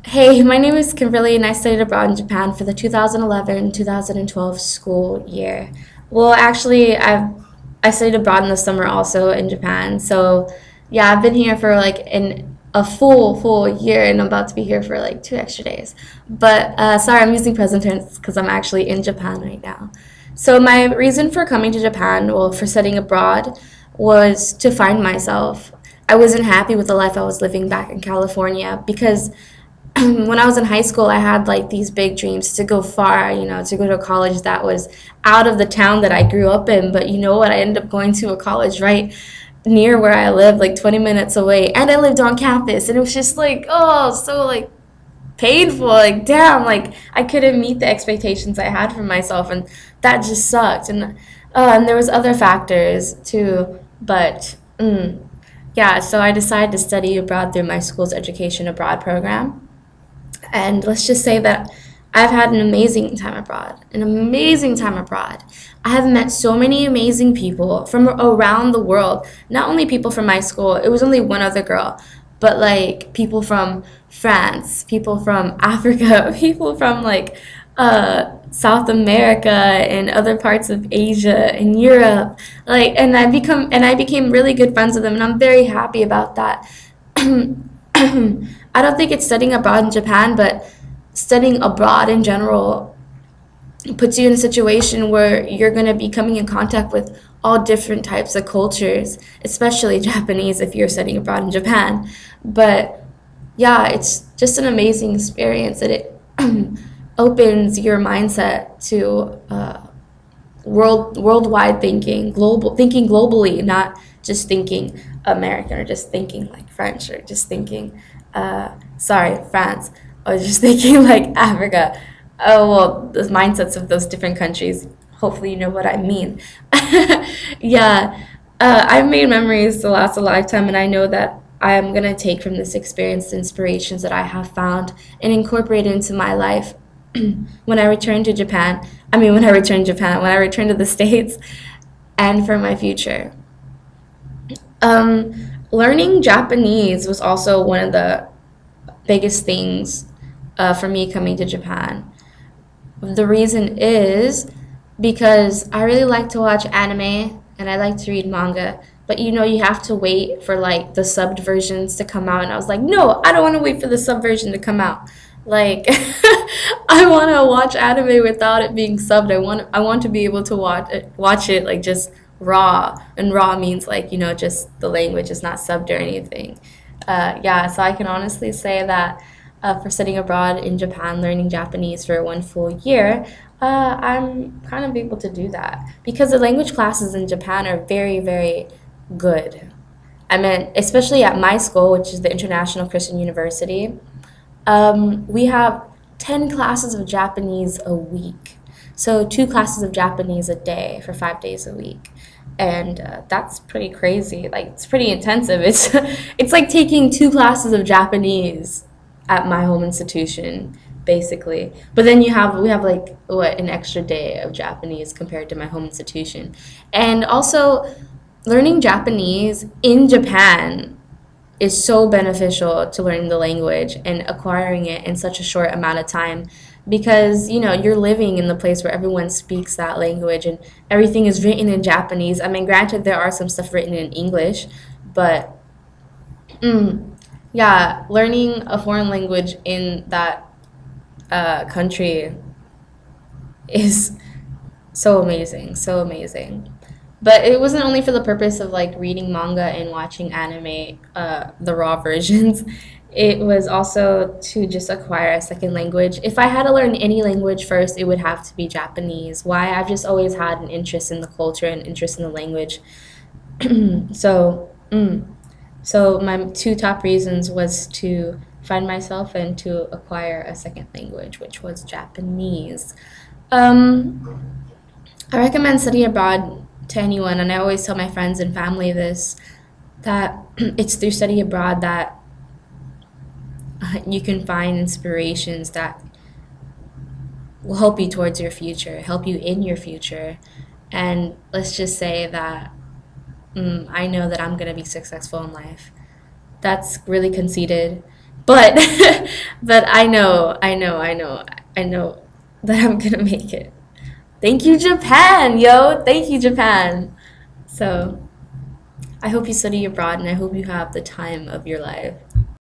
Hey, my name is Kimberly, and I studied abroad in Japan for the 2011-2012 school year. Well, actually, I studied abroad in the summer also in Japan. So, yeah, I've been here for like a full year, and I'm about to be here for like 2 extra days. But sorry, I'm using present tense because I'm actually in Japan right now. So my reason for coming to Japan, well, for studying abroad, was to find myself. I wasn't happy with the life I was living back in California because when I was in high school, I had like these big dreams to go far, to go to a college that was out of the town that I grew up in. But you know what? I ended up going to a college right near where I live, like 20 minutes away. And I lived on campus. And it was just like, oh, so like painful. Like, damn, like I couldn't meet the expectations I had for myself. And that just sucked. And there was other factors too. But yeah, so I decided to study abroad through my school's education abroad program. And let's just say that I've had an amazing time abroad, an amazing time abroad. I have met so many amazing people from around the world, not only people from my school, it was only one other girl, but like people from France, people from Africa, people from like South America and other parts of Asia and Europe. Like, and I became really good friends with them, and I'm very happy about that. I don't think it's studying abroad in Japan, but studying abroad in general puts you in a situation where you're going to be coming in contact with all different types of cultures, especially Japanese if you're studying abroad in Japan. But yeah, it's just an amazing experience that it opens your mindset to worldwide thinking, global thinking globally, not just thinking American or just thinking like French or just thinking sorry, France, or just thinking like Africa. Oh well, the mindsets of those different countries. Hopefully, you know what I mean. Yeah, I've made memories to last a lifetime, and I know that I am gonna take from this experience the inspirations that I have found and incorporate it into my life when I return to Japan. I mean, when I return to Japan, when I return to the States, and for my future. Learning Japanese was also one of the biggest things for me coming to Japan. The reason is because I really like to watch anime and I like to read manga, but you have to wait for like the subbed versions to come out, and I was like, no, I don't want to wait for the sub version to come out. Like, I want to watch anime without it being subbed. I want to be able to watch it like just raw, and raw means like just the language is not subbed or anything. Yeah, so I can honestly say that for studying abroad in Japan, learning Japanese for one full year, I'm kind of able to do that because the language classes in Japan are very, very good. I mean, especially at my school, which is the International Christian University, we have 10 classes of Japanese a week. So, two classes of Japanese a day for 5 days a week. And that's pretty crazy. Like, it's pretty intensive. It's like taking two classes of Japanese at my home institution, basically. But then we have like, what, an extra day of Japanese compared to my home institution. And also, learning Japanese in Japan is so beneficial to learning the language and acquiring it in such a short amount of time because you're living in the place where everyone speaks that language and everything is written in Japanese. I mean, granted, there are some stuff written in English, but yeah, learning a foreign language in that country is so amazing, so amazing. But it wasn't only for the purpose of like reading manga and watching anime, the raw versions. It was also to just acquire a second language. If I had to learn any language first, it would have to be Japanese. Why? I've just always had an interest in the culture and interest in the language. So, so my two top reasons was to find myself and to acquire a second language, which was Japanese. Um, I recommend study abroad to anyone, and I always tell my friends and family this that it's through study abroad that you can find inspirations that will help you towards your future, help you in your future. And let's just say that I know that I'm going to be successful in life. That's really conceited, But but I know that I'm gonna make it. Thank you, Japan, yo. Thank you, Japan. So I hope you study abroad and I hope you have the time of your life.